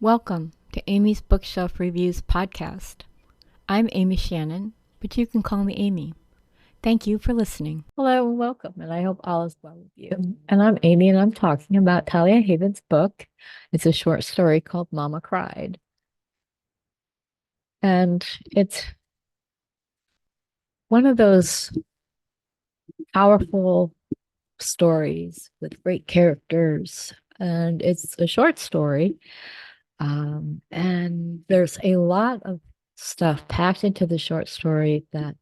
Welcome to Amy's Bookshelf Reviews podcast. I'm Amy Shannon, but you can call me Amy. Thank you for listening. Hello and welcome, and I hope all is well with you. And I'm Amy, and I'm talking about Talia Haven's book. It's a short story called Mama Cried. And it's one of those powerful stories with great characters. And it's a short story. And there's a lot of stuff packed into the short story that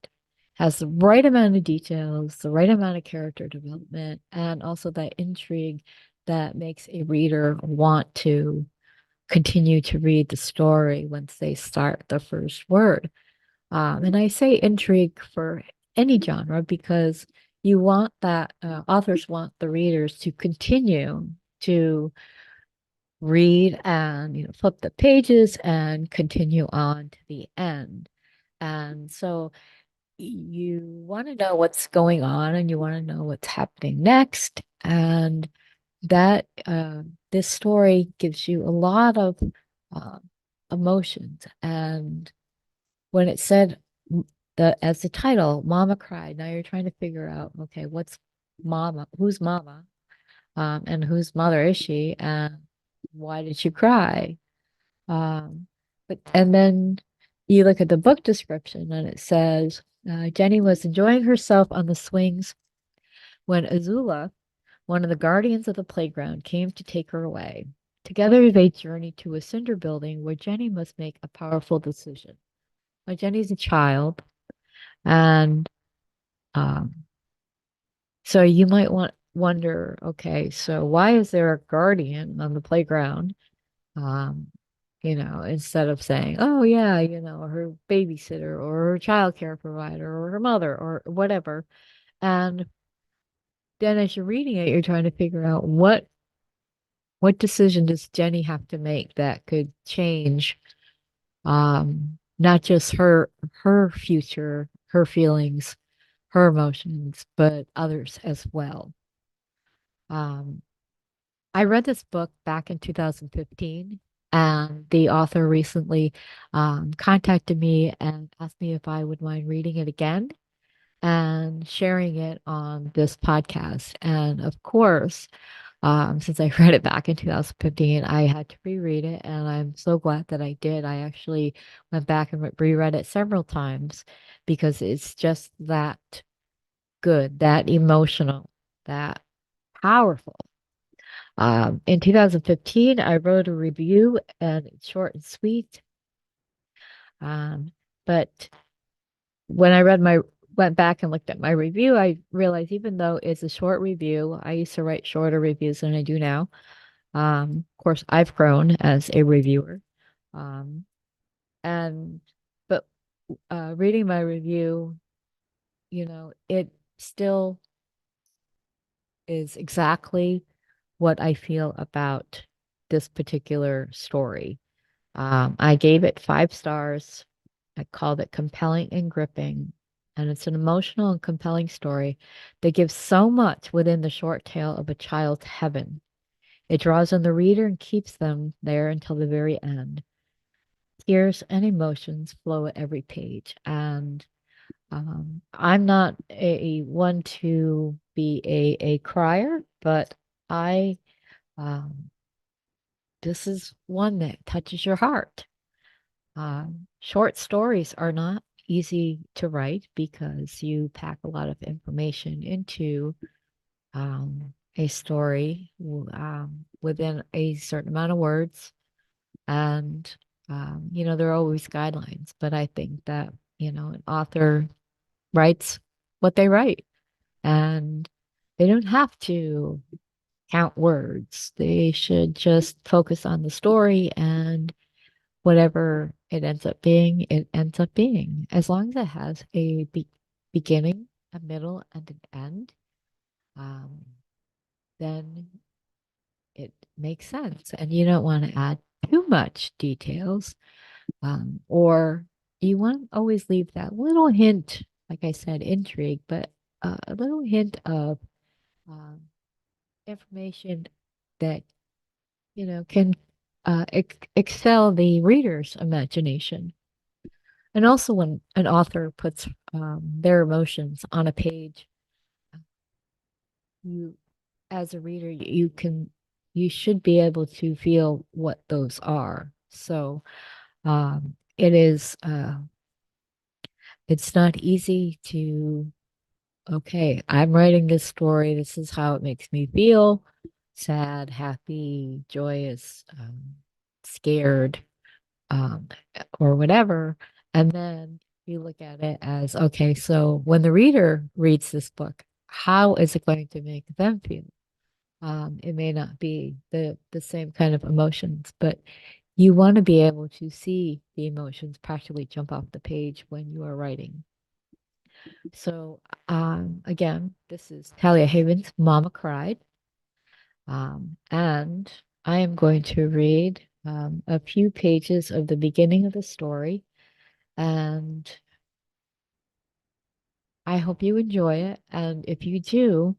has the right amount of details, the right amount of character development, and also that intrigue that makes a reader want to continue to read the story once they start the first word. And I say intrigue for any genre because you want that authors want the readers to continue to read and flip the pages and continue on to the end. And so you want to know what's going on and you want to know what's happening next. And that this story gives you a lot of uh, emotions. And when it said as the title, Mama Cried, now you're trying to figure out, okay, what's Mama? Who's Mama? And whose mother is she? And why did she cry? Um, and then you look at the book description and it says Jenny was enjoying herself on the swings when Azula, one of the guardians of the playground, came to take her away. Together they journeyed to a cinder building where Jenny must make a powerful decision. Now, Jenny's a child, and um, so you might wonder, okay, so why is there a guardian on the playground? Instead of saying, oh, yeah, her babysitter or her childcare provider or her mother or whatever. And then as you're reading it, you're trying to figure out what decision does Jenny have to make that could change not just her future, her feelings, her emotions, but others as well. Um, I read this book back in 2015, and the author recently contacted me and asked me if I would mind reading it again and sharing it on this podcast. And of course, since I read it back in 2015, I had to reread it, and I'm so glad that I did. I actually went back and reread it several times because it's just that good, that emotional, that powerful. In 2015, I wrote a review and it's short and sweet. Um, but when went back and looked at my review, I realized even though it's a short review, I used to write shorter reviews than I do now. Of course, I've grown as a reviewer. Um, and, but reading my review, it still is exactly what I feel about this particular story. I gave it 5 stars. I called it compelling and gripping. And it's an emotional and compelling story that gives so much within the short tale of a child's heaven. It draws on the reader and keeps them there until the very end. Tears and emotions flow at every page. And I'm not a one to be a crier, but I um, this is one that touches your heart. Short stories are not easy to write because you pack a lot of information into a story within a certain amount of words. And, there are always guidelines, but I think that, an author writes what they write and they don't have to count words. They should just focus on the story and whatever it ends up being. As long as it has a beginning, a middle, and an end, um, then it makes sense. And you don't want to add too much details, or you want to always leave that little hint, like I said, intrigue, but a little hint of um, information that can excel the reader's imagination. And also, when an author puts their emotions on a page, you, as a reader, you should be able to feel what those are. So it is, it's not easy to, okay, I'm writing this story. This is how it makes me feel: sad, happy, joyous, scared, um, or whatever. And then you look at it as, okay, so when the reader reads this book, how is it going to make them feel? It may not be the same kind of emotions, but you want to be able to see the emotions practically jump off the page when you are writing. So, again, this is Talia Haven's Mama Cried. And I am going to read a few pages of the beginning of the story. And I hope you enjoy it. And if you do,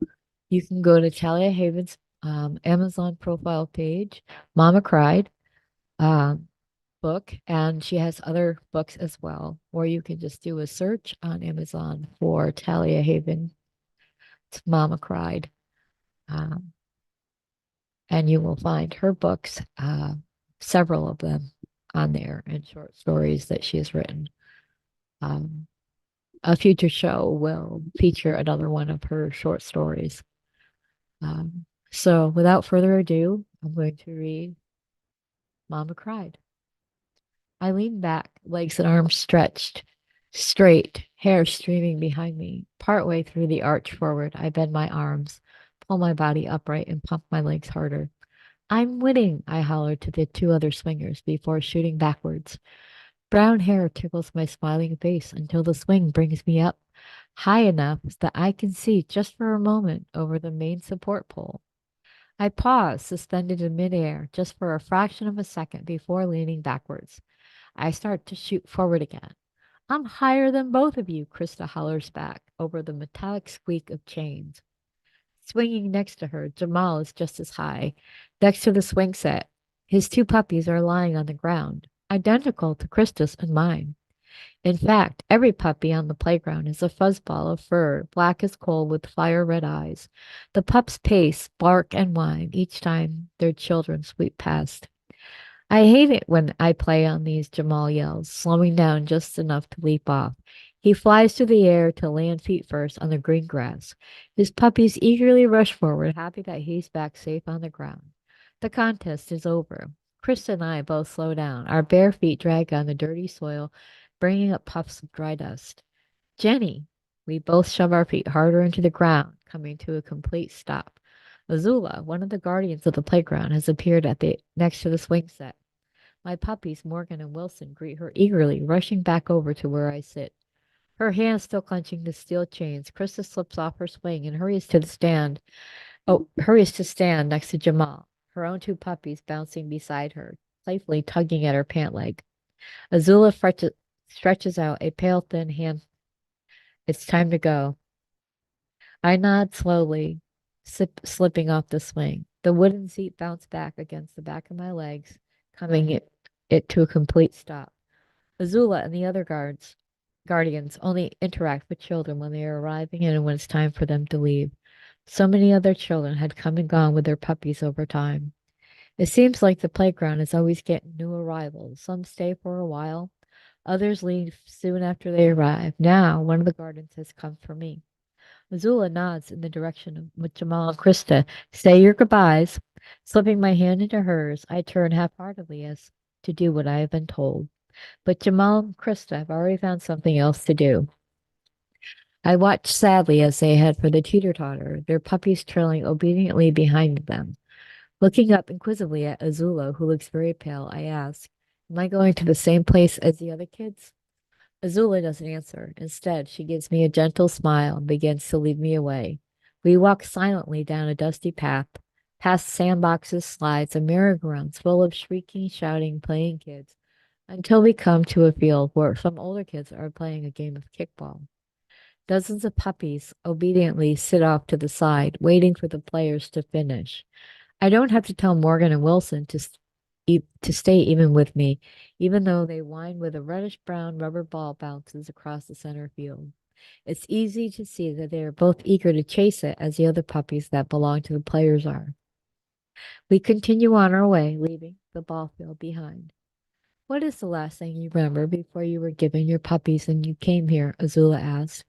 you can go to Talia Haven's Amazon profile page, Mama Cried um, book, and she has other books as well. Or you can just do a search on Amazon for Talia Haven, it's Mama Cried, um, and you will find her books, several of them on there, and short stories that she has written. Um, a future show will feature another one of her short stories. So without further ado, I'm going to read Mama Cried. I leaned back, legs and arms stretched, straight, hair streaming behind me. Partway through the arch forward, I bend my arms, pull my body upright, and pump my legs harder. I'm winning, I hollered to the two other swingers before shooting backwards. Brown hair tickles my smiling face until the swing brings me up high enough that I can see just for a moment over the main support pole. I pause, suspended in midair, just for a fraction of a second before leaning backwards. I start to shoot forward again. I'm higher than both of you, Krista hollers back over the metallic squeak of chains. Swinging next to her, Jamal is just as high, next to the swing set. His two puppies are lying on the ground, identical to Krista's and mine. In fact, every puppy on the playground is a fuzzball of fur, black as coal with fire red eyes. The pups pace, bark, and whine each time their children sweep past. I hate it when I play on these, Jamal yells, slowing down just enough to leap off. He flies through the air to land feet first on the green grass. His puppies eagerly rush forward, happy that he's back safe on the ground. The contest is over. Chris and I both slow down. Our bare feet drag on the dirty soil, bringing up puffs of dry dust. Jenny! We both shove our feet harder into the ground, coming to a complete stop. Azula, one of the guardians of the playground, has appeared at the next to the swing set. My puppies, Morgan and Wilson, greet her eagerly, rushing back over to where I sit. Her hands still clenching the steel chains, Krista slips off her swing and hurries to stand next to Jamal, her own two puppies bouncing beside her, playfully tugging at her pant leg. Azula stretches out a pale, thin hand. It's time to go. I nod slowly, slipping off the swing. The wooden seat bounced back against the back of my legs, coming it to a complete stop. Azula and the other guardians only interact with children when they are arriving and when it's time for them to leave. So many other children had come and gone with their puppies over time. It seems like the playground is always getting new arrivals. Some stay for a while, others leave soon after they arrive. Now, one of the guardians has come for me. Azula nods in the direction of Jamal and Krista. Say your goodbyes. Slipping my hand into hers, I turn half-heartedly as to do what I have been told. But Jamal and Krista have already found something else to do. I watch sadly as they head for the teeter-totter, their puppies trailing obediently behind them. Looking up inquisitively at Azula, who looks very pale, I ask, am I going to the same place as the other kids? Azula doesn't answer. Instead, she gives me a gentle smile and begins to lead me away. We walk silently down a dusty path, past sandboxes, slides, and merry-go-rounds full of shrieking, shouting, playing kids, until we come to a field where some older kids are playing a game of kickball. Dozens of puppies obediently sit off to the side, waiting for the players to finish. I don't have to tell Morgan and Wilson to stay even with me, even though they whine with a reddish-brown rubber ball bounces across the center field. It's easy to see that they are both eager to chase it as the other puppies that belong to the players are. We continue on our way, leaving the ball field behind. What is the last thing you remember before you were given your puppies and you came here? Azula asked.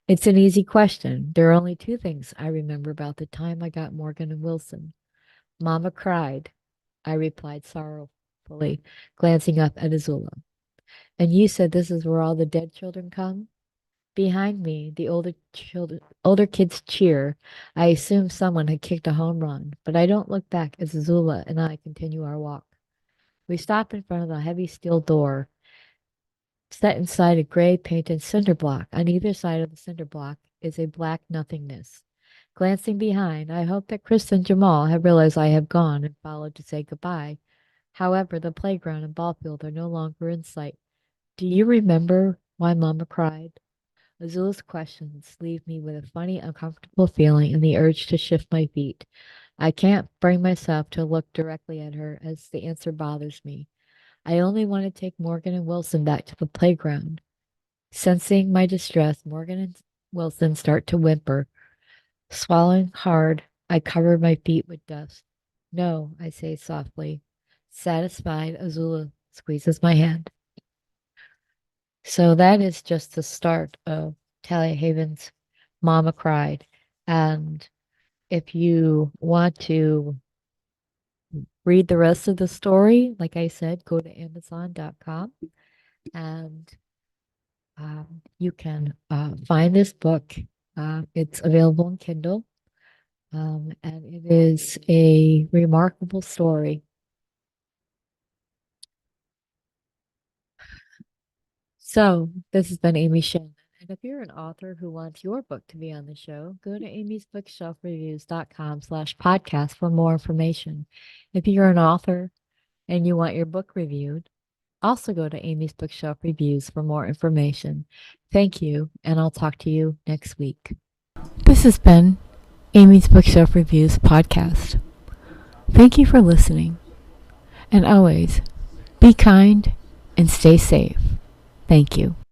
It's an easy question. There are only two things I remember about the time I got Morgan and Wilson. Mama cried, I replied sorrowfully, glancing up at Azula. And you said this is where all the dead children come? Behind me, the older kids cheer. I assume someone had kicked a home run, but I don't look back as Azula and I continue our walk. We stop in front of a heavy steel door set inside a gray painted cinder block. On either side of the cinder block is a black nothingness. Glancing behind, I hope that Chris and Jamal have realized I have gone and followed to say goodbye. However, the playground and ball field are no longer in sight. Do you remember why Mama cried? Azula's questions leave me with a funny, uncomfortable feeling and the urge to shift my feet. I can't bring myself to look directly at her as the answer bothers me. I only want to take Morgan and Wilson back to the playground. Sensing my distress, Morgan and Wilson start to whimper. Swallowing hard, I cover my feet with dust. No, I say softly. Satisfied, Azula squeezes my hand. So that is just the start of Talia Haven's Mama Cried. And if you want to read the rest of the story, like I said, go to Amazon.com and you can find this book. It's available in Kindle, and it is a remarkable story. So, this has been Amy Shannon. And if you're an author who wants your book to be on the show, go to amysbookshelfreviews.com/podcast for more information. If you're an author and you want your book reviewed, also go to Amy's Bookshelf Reviews for more information. Thank you, and I'll talk to you next week. This has been Amy's Bookshelf Reviews podcast. Thank you for listening. And always, be kind and stay safe. Thank you.